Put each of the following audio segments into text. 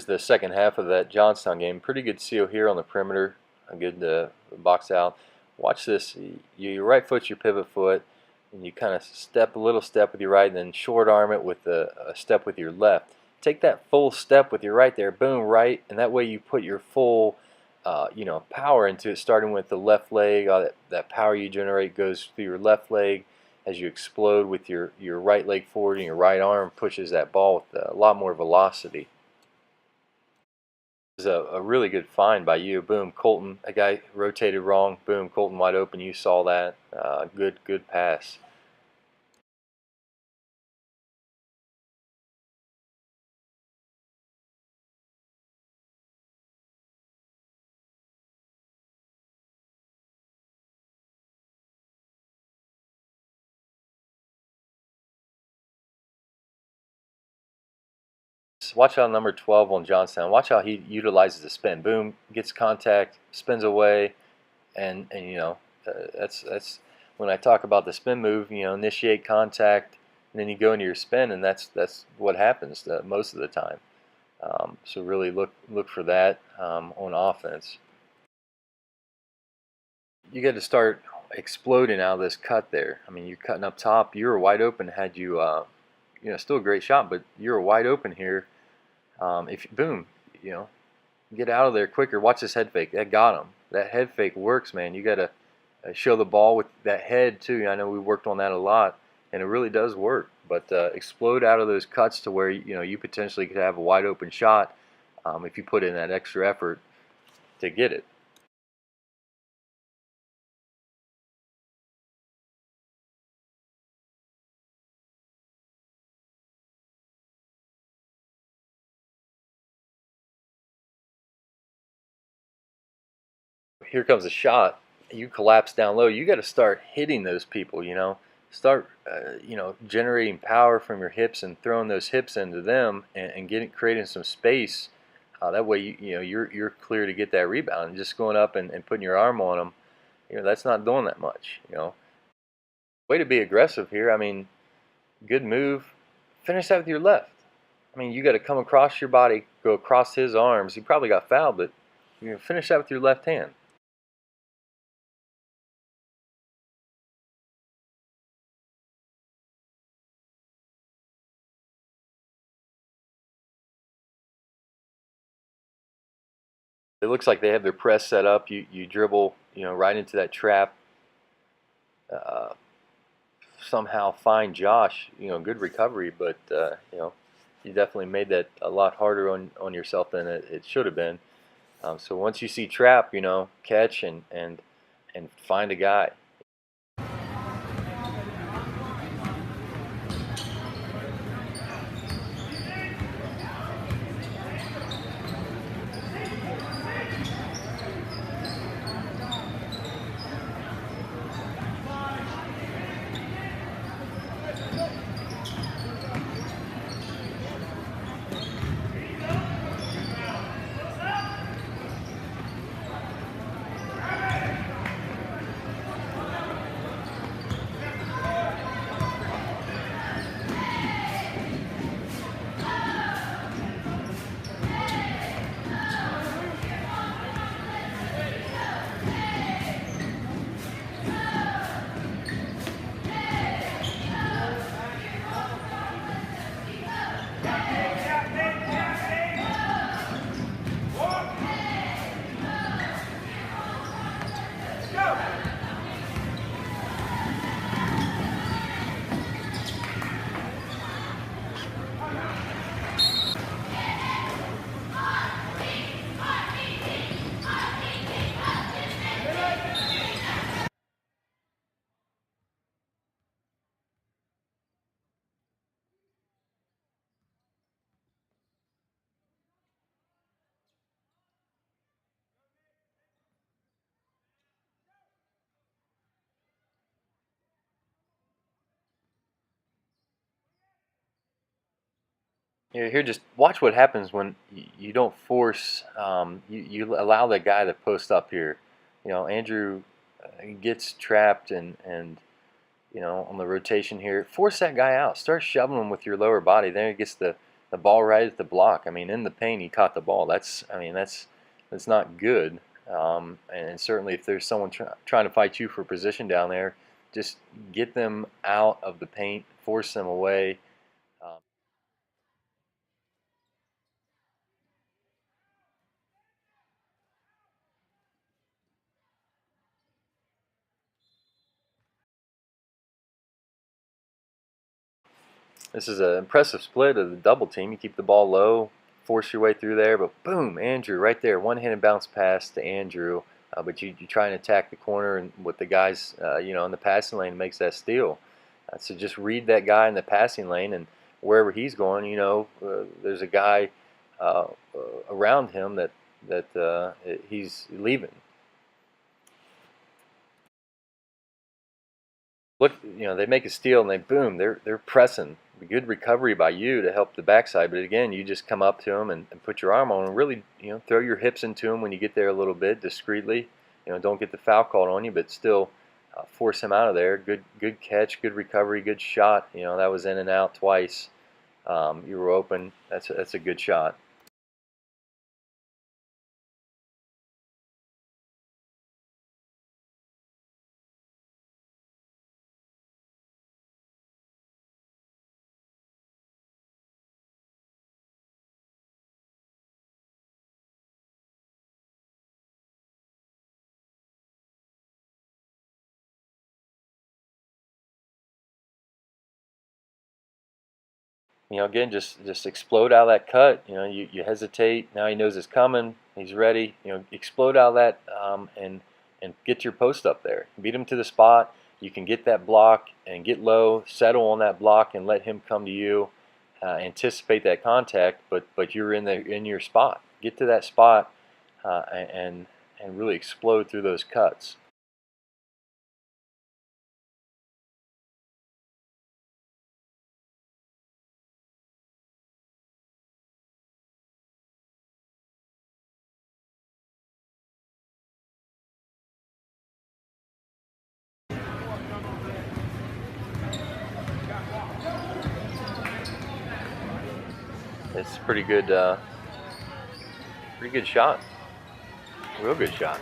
The second half of that Johnstown game. Pretty good seal here on the perimeter. A good box out. Watch this. You right foot's your pivot foot, and you kind of step a little step with your right, and then short arm it with a step with your left. Take that full step with your right there, boom, right, and that way you put your full power into it, starting with the left leg. All that power you generate goes through your left leg as you explode with your right leg forward, and your right arm pushes that ball with a lot more velocity. Is a really good find by you. Boom, Colton. A guy rotated wrong. Boom, Colton wide open. You saw that. Good pass. Watch out number 12 on Johnstown. Watch how he utilizes the spin. Boom, gets contact, spins away, and that's when I talk about the spin move. Initiate contact, and then you go into your spin, and that's what happens most of the time. So really look for that on offense. You got to start exploding out of this cut there. I mean, you're cutting up top. You were wide open. Had you, still a great shot, but you were wide open here. If boom, get out of there quicker. Watch this head fake. That got him. That head fake works, man. You got to show the ball with that head too. I know we worked on that a lot, and it really does work. But explode out of those cuts to where you potentially could have a wide open shot if you put in that extra effort to get it. Here comes a shot. You collapse down low. You got to start hitting those people. Start generating power from your hips and throwing those hips into them and creating some space. That way you're clear to get that rebound. And just going up and putting your arm on them, that's not doing that much. Way to be aggressive here. I mean, good move. Finish that with your left. I mean, you got to come across your body, go across his arms. He probably got fouled, but finish that with your left hand. It looks like they have their press set up. You dribble, right into that trap. Uh, Somehow find Josh. Good recovery, but you definitely made that a lot harder on yourself than it should have been. So once you see trap, catch and find a guy. Here, just watch what happens when you don't force. You allow that guy to post up here. Andrew gets trapped and on the rotation here. Force that guy out. Start shoving him with your lower body. Then he gets the the ball right at the block. I mean, in the paint, he caught the ball. I mean, that's not good. And certainly, if there's someone trying to fight you for position down there, just get them out of the paint, force them away. Um, This is an impressive split of the double team. You keep the ball low, force your way through there, but boom, Andrew right there. One-handed bounce pass to Andrew, but you try and attack the corner and with the guys, in the passing lane makes that steal. So just read that guy in the passing lane, and wherever he's going, there's a guy uh, around him that he's leaving. Look, they make a steal and they boom, they're pressing. A good recovery by you to help the backside, but again, you just come up to them and put your arm on and really, throw your hips into them when you get there a little bit discreetly. Don't get the foul called on you, but still force him out of there. Good catch, good recovery, good shot. That was in and out twice. You were open. That's a good shot. Again, just explode out of that cut. You hesitate. Now he knows it's coming. He's ready. Explode out of that and get your post up there. Beat him to the spot. You can get that block and get low, settle on that block, and let him come to you. Anticipate that contact, but you're in your spot. Get to that spot and really explode through those cuts. It's pretty good shot. Real good shot.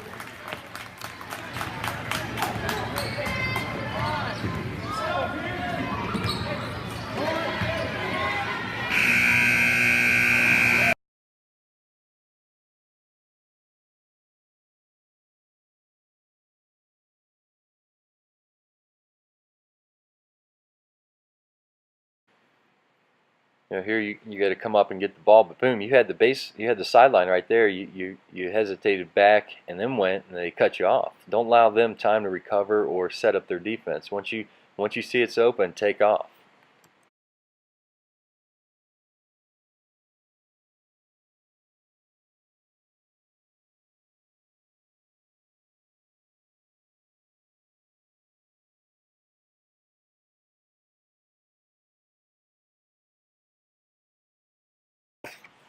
Here you got to come up and get the ball, but boom, you had the sideline right there. You hesitated back and then went, and they cut you off. Don't allow them time to recover or set up their defense. Once you see it's open, take off.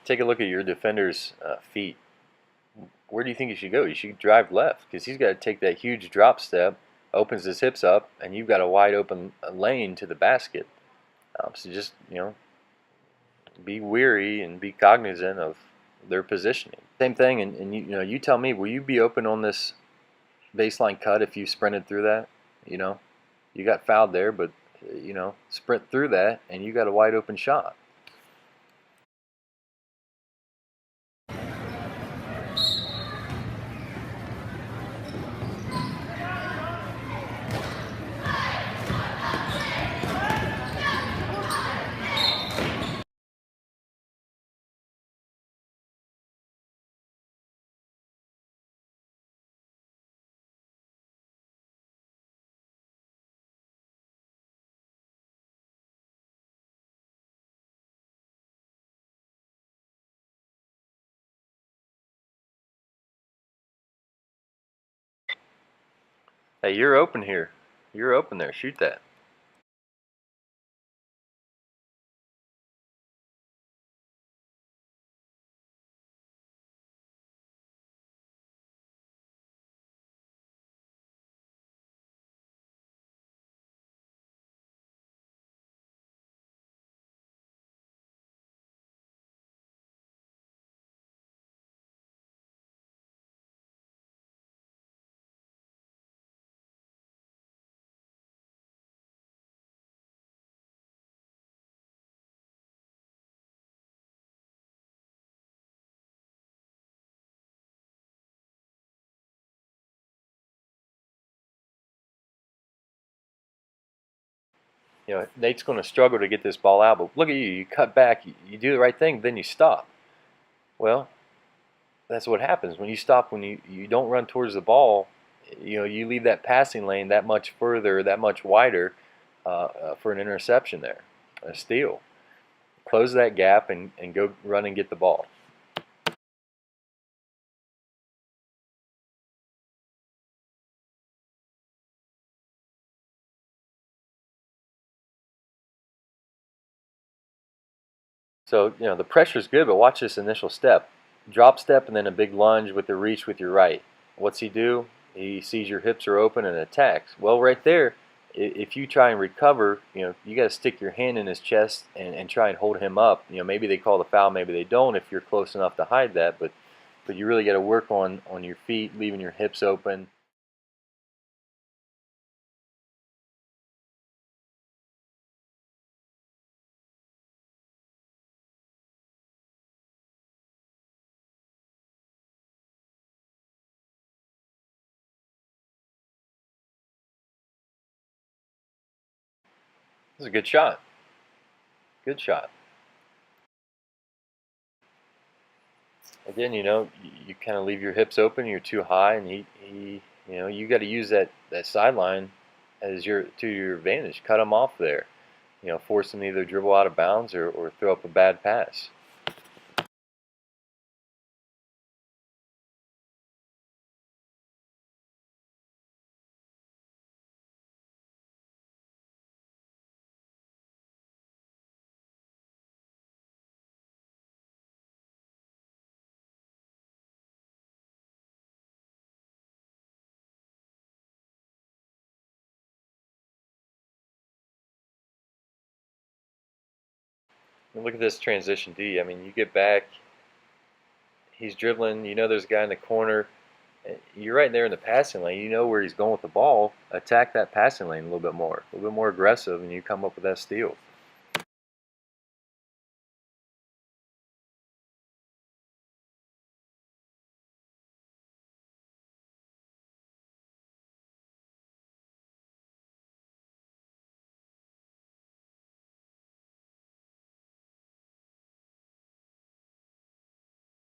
Take a look at your defender's feet. Where do you think he should go? He should drive left because he's got to take that huge drop step, opens his hips up, and you've got a wide open lane to the basket. So just be weary and be cognizant of their positioning. Same thing, and you tell me, will you be open on this baseline cut if you sprinted through that? You got fouled there, but sprint through that, and you got a wide open shot. Hey, you're open here. You're open there. Shoot that. Nate's going to struggle to get this ball out, but look at you. You cut back, you do the right thing, then you stop. Well, that's what happens when you stop. When you don't run towards the ball, you leave that passing lane that much further, that much wider for an interception there, a steal. Close that gap and go run and get the ball. So, the pressure's good, but watch this initial step. Drop step and then a big lunge with the reach with your right. What's he do? He sees your hips are open and attacks. Well, right there, if you try and recover, you got to stick your hand in his chest and try and hold him up. Maybe they call the foul, maybe they don't if you're close enough to hide that, but you really got to work on your feet, leaving your hips open. This is a good shot. Good shot. Again, you kind of leave your hips open. You're too high, and you got to use that sideline to your advantage. Cut them off there. Force them to either dribble out of bounds or throw up a bad pass. And look at this transition D. I mean, you get back. He's dribbling. There's a guy in the corner. You're right there in the passing lane. You know where he's going with the ball. Attack that passing lane a little bit more aggressive, and you come up with that steal.